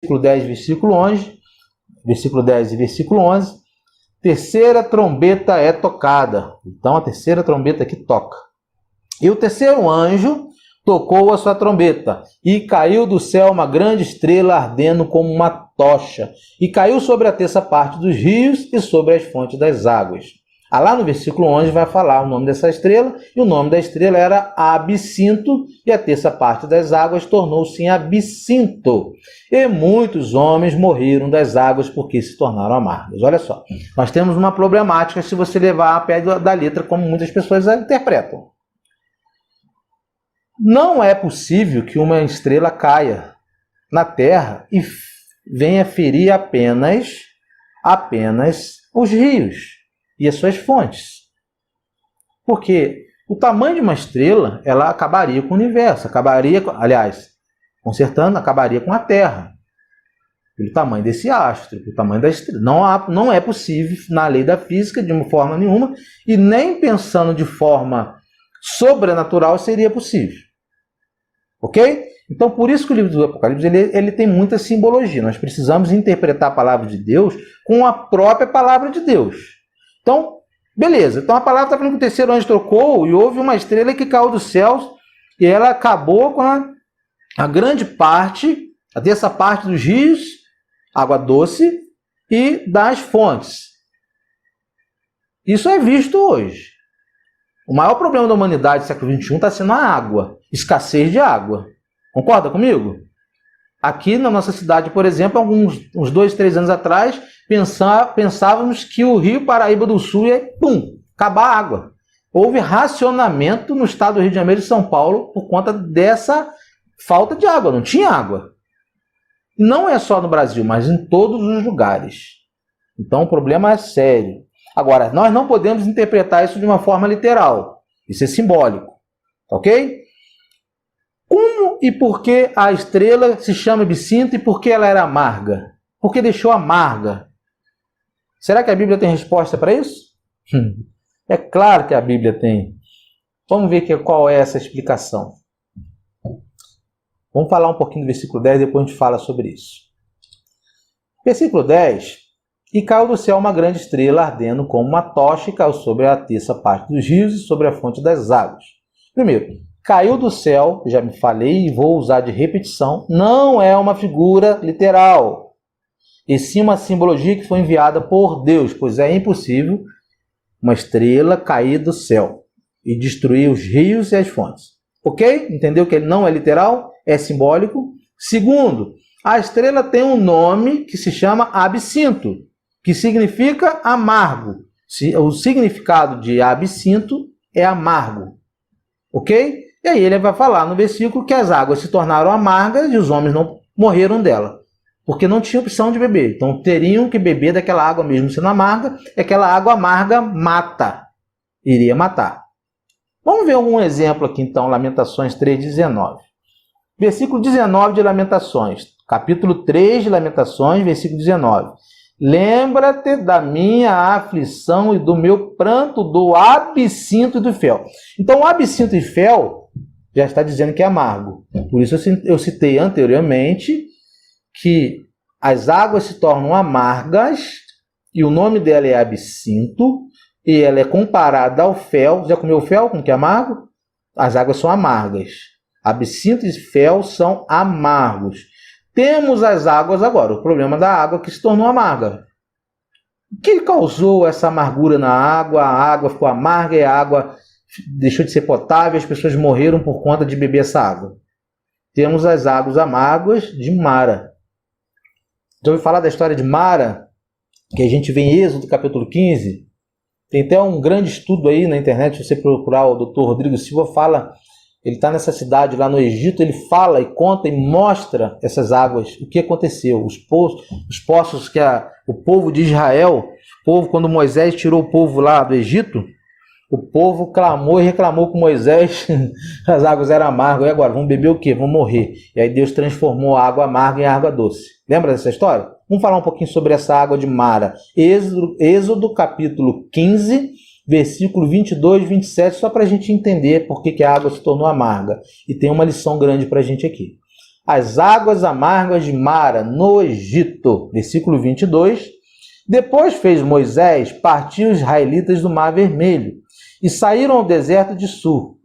versículo 10, versículo 10 e versículo 11, terceira trombeta é tocada. Então a terceira trombeta que toca. E o terceiro anjo tocou a sua trombeta, e caiu do céu uma grande estrela ardendo como uma tocha, e caiu sobre a terça parte dos rios e sobre as fontes das águas. Lá no versículo 11 vai falar o nome dessa estrela, e o nome da estrela era Absinto, e a terça parte das águas tornou-se em Absinto. E muitos homens morreram das águas porque se tornaram amargas. Olha só, nós temos uma problemática se você levar a pé da letra, como muitas pessoas a interpretam. Não é possível que uma estrela caia na Terra e venha ferir apenas os rios e as suas fontes. Porque o tamanho de uma estrela, ela acabaria com o universo, acabaria com a Terra. Pelo tamanho desse astro, pelo tamanho da estrela. Não é possível, na lei da física, de uma forma nenhuma, e nem pensando de forma sobrenatural seria possível. Ok? Então, por isso que o livro do Apocalipse ele tem muita simbologia. Nós precisamos interpretar a palavra de Deus com a própria palavra de Deus. Então, beleza. Então, a palavra está falando que o terceiro anjo trocou e houve uma estrela que caiu dos céus e ela acabou com a grande parte, a terça parte dos rios, água doce e das fontes. Isso é visto hoje. O maior problema da humanidade do século XXI está sendo a água, escassez de água. Concorda comigo? Aqui na nossa cidade, por exemplo, uns 2, 3 anos atrás, pensávamos que o Rio Paraíba do Sul ia, acabar a água. Houve racionamento no estado do Rio de Janeiro e São Paulo por conta dessa falta de água. Não tinha água. E não é só no Brasil, mas em todos os lugares. Então o problema é sério. Agora, nós não podemos interpretar isso de uma forma literal. Isso é simbólico. Ok? Como e por que a estrela se chama Absinto e por que ela era amarga? Por que deixou amarga? Será que a Bíblia tem resposta para isso? É claro que a Bíblia tem. Vamos ver qual é essa explicação. Vamos falar um pouquinho do versículo 10, depois a gente fala sobre isso. Versículo 10. E caiu do céu uma grande estrela ardendo como uma tocha e caiu sobre a terça parte dos rios e sobre a fonte das águas. Primeiro, caiu do céu, já me falei e vou usar de repetição, não é uma figura literal, e sim uma simbologia que foi enviada por Deus, pois é impossível uma estrela cair do céu e destruir os rios e as fontes. Ok? Entendeu que ele não é literal? É simbólico. Segundo, a estrela tem um nome que se chama Absinto, que significa amargo. O significado de Absinto é amargo. Ok? E aí ele vai falar no versículo que as águas se tornaram amargas e os homens não morreram dela, porque não tinha opção de beber. Então teriam que beber daquela água mesmo sendo amarga, e aquela água amarga mata, iria matar. Vamos ver algum exemplo aqui então, Lamentações 3:19. Versículo 19 de Lamentações, capítulo 3 de Lamentações, versículo 19. Lembra-te da minha aflição e do meu pranto, do absinto e do fel. Então, o absinto e fel já está dizendo que é amargo. Por isso eu citei anteriormente que as águas se tornam amargas e o nome dela é absinto e ela é comparada ao fel. Já comeu fel com que é amargo? As águas são amargas. Absinto e fel são amargos. Temos as águas agora, o problema da água que se tornou amarga. O que causou essa amargura na água? A água ficou amarga e a água deixou de ser potável, as pessoas morreram por conta de beber essa água. Temos as águas amargas de Mara. Já ouviu falar da história de Mara? Que a gente vê em Êxodo, capítulo 15. Tem até um grande estudo aí na internet, se você procurar o Dr. Rodrigo Silva, fala... Ele está nessa cidade lá no Egito, ele fala e conta e mostra essas águas, o que aconteceu, os poços que o povo de Israel, quando Moisés tirou o povo lá do Egito, o povo clamou e reclamou com Moisés, as águas eram amargas, e agora, vamos beber o quê? Vamos morrer. E aí Deus transformou a água amarga em água doce. Lembra dessa história? Vamos falar um pouquinho sobre essa água de Mara. Êxodo capítulo 15, versículo 22 e 27, só para a gente entender por que a água se tornou amarga. E tem uma lição grande para a gente aqui. as águas amargas de Mara, no Egito. Versículo 22. Depois fez Moisés partir os israelitas do Mar Vermelho e saíram ao deserto de Sur.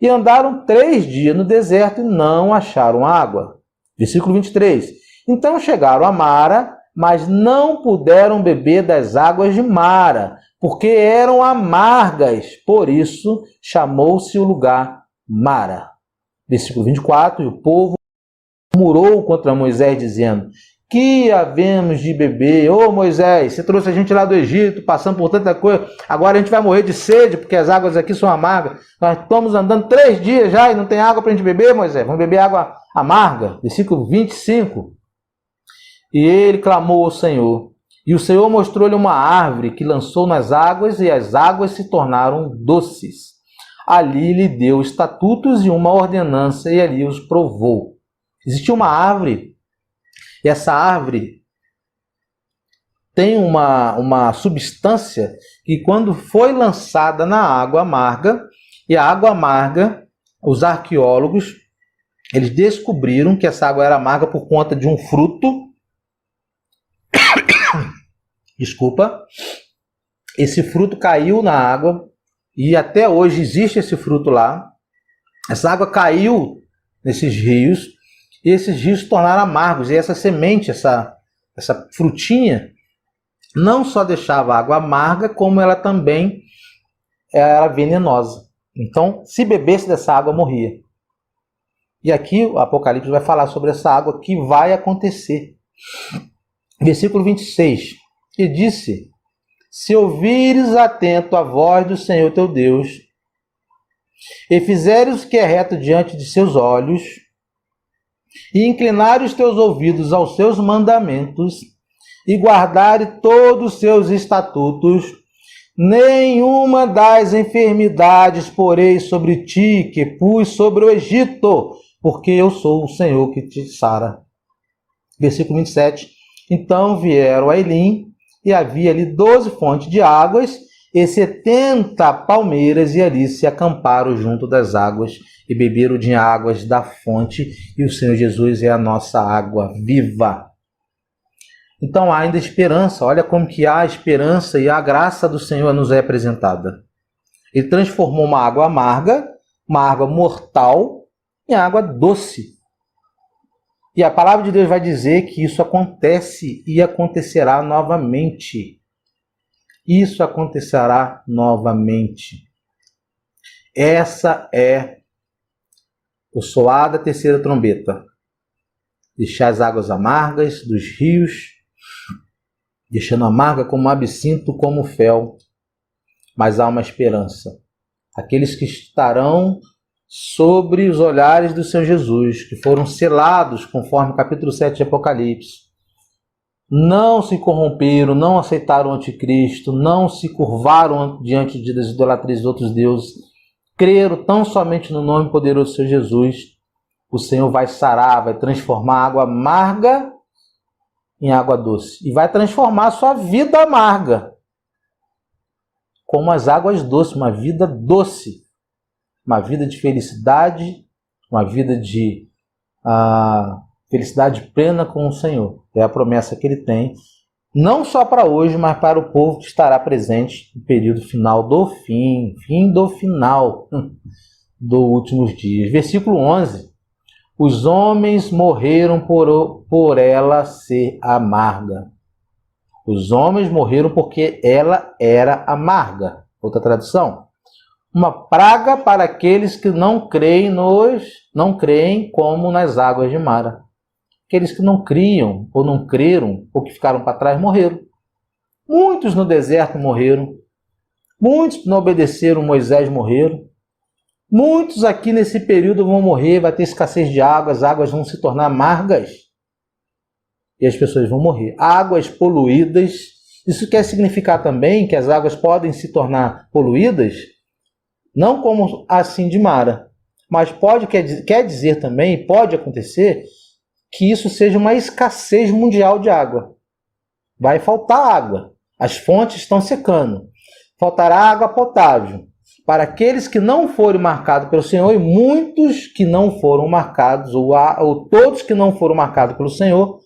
E andaram 3 dias no deserto e não acharam água. Versículo 23. Então chegaram a Mara, mas não puderam beber das águas de Mara, porque eram amargas. Por isso chamou-se o lugar Mara. Versículo 24. E o povo murmurou contra Moisés, dizendo: que havemos de beber? Ô Moisés, você trouxe a gente lá do Egito, passando por tanta coisa, agora a gente vai morrer de sede, porque as águas aqui são amargas. Nós estamos andando 3 dias já e não tem água para a gente beber, Moisés. Vamos beber água amarga. Versículo 25. E ele clamou ao Senhor, e o Senhor mostrou-lhe uma árvore que lançou nas águas, e as águas se tornaram doces. Ali lhe deu estatutos e uma ordenança, e ali os provou. Existia uma árvore, e essa árvore tem uma substância que, quando foi lançada na água amarga, e a água amarga, os arqueólogos, eles descobriram que essa água era amarga por conta de um fruto. Desculpa. Esse fruto caiu na água, e até hoje existe esse fruto lá. Essa água caiu nesses rios, e esses rios se tornaram amargos. E essa semente, essa frutinha, não só deixava a água amarga, como ela também era venenosa. Então, se bebesse dessa água, morria. E aqui o Apocalipse vai falar sobre essa água que vai acontecer. Versículo 26. E disse: se ouvires atento a voz do Senhor teu Deus, e fizeres o que é reto diante de seus olhos, e inclinares os teus ouvidos aos seus mandamentos, e guardares todos os seus estatutos, nenhuma das enfermidades porei sobre ti, que pus sobre o Egito, porque eu sou o Senhor que te sara. Versículo 27. Então vieram a Elim, e havia ali 12 fontes de águas, e 70 palmeiras, e ali se acamparam junto das águas, e beberam de águas da fonte, e o Senhor Jesus é a nossa água viva. Então há ainda esperança. Olha como que há esperança, e a graça do Senhor nos é apresentada. Ele transformou uma água amarga, uma água mortal, em água doce. E a palavra de Deus vai dizer que isso acontece e acontecerá novamente. Isso acontecerá novamente. Essa é o soar da terceira trombeta. Deixar as águas amargas dos rios, deixando amarga como absinto, como fel. Mas há uma esperança. Aqueles que estarão sobre os olhares do Senhor Jesus, que foram selados, conforme o capítulo 7 de Apocalipse, não se corromperam, não aceitaram o anticristo, não se curvaram diante das idolatrias dos outros deuses, creram tão somente no nome poderoso do Senhor Jesus, o Senhor vai sarar, vai transformar a água amarga em água doce, e vai transformar a sua vida amarga como as águas doces, uma vida doce, uma vida de felicidade, uma vida de felicidade plena com o Senhor. É a promessa que Ele tem, não só para hoje, mas para o povo que estará presente no período final do fim do final dos últimos dias. Versículo 11. Os homens morreram por ela ser amarga. Os homens morreram porque ela era amarga. Outra tradução. Uma praga para aqueles que não creem como nas águas de Mara. Aqueles que não criam, ou não creram, ou que ficaram para trás, morreram. Muitos no deserto morreram. Muitos que não obedeceram Moisés morreram. Muitos aqui nesse período vão morrer, vai ter escassez de água, as águas vão se tornar amargas. E as pessoas vão morrer. Águas poluídas. Isso quer significar também que as águas podem se tornar poluídas? Não como assim de Mara, mas quer dizer também, pode acontecer, que isso seja uma escassez mundial de água. Vai faltar água. As fontes estão secando. Faltará água potável. para aqueles que não forem marcados pelo Senhor, e muitos que não foram marcados, ou todos que não foram marcados pelo Senhor,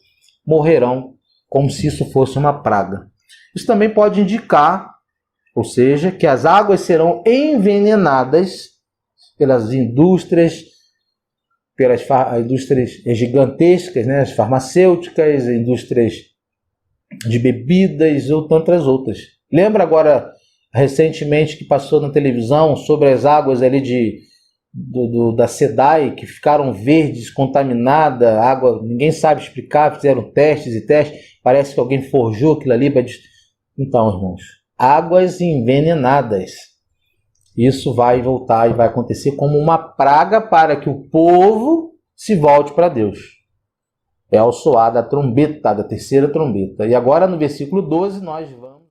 morrerão, como se isso fosse uma praga. Isso também pode indicar, ou seja, que as águas serão envenenadas pelas indústrias gigantescas, né, as farmacêuticas, indústrias de bebidas ou tantas outras. Lembra agora, recentemente, que passou na televisão sobre as águas ali da SEDAI, que ficaram verdes, contaminada, água, ninguém sabe explicar, fizeram testes e testes, parece que alguém forjou aquilo ali. Então, irmãos, águas envenenadas. Isso vai voltar e vai acontecer como uma praga para que o povo se volte para Deus. É ao soar da trombeta, da terceira trombeta. E agora no versículo 12 nós vamos...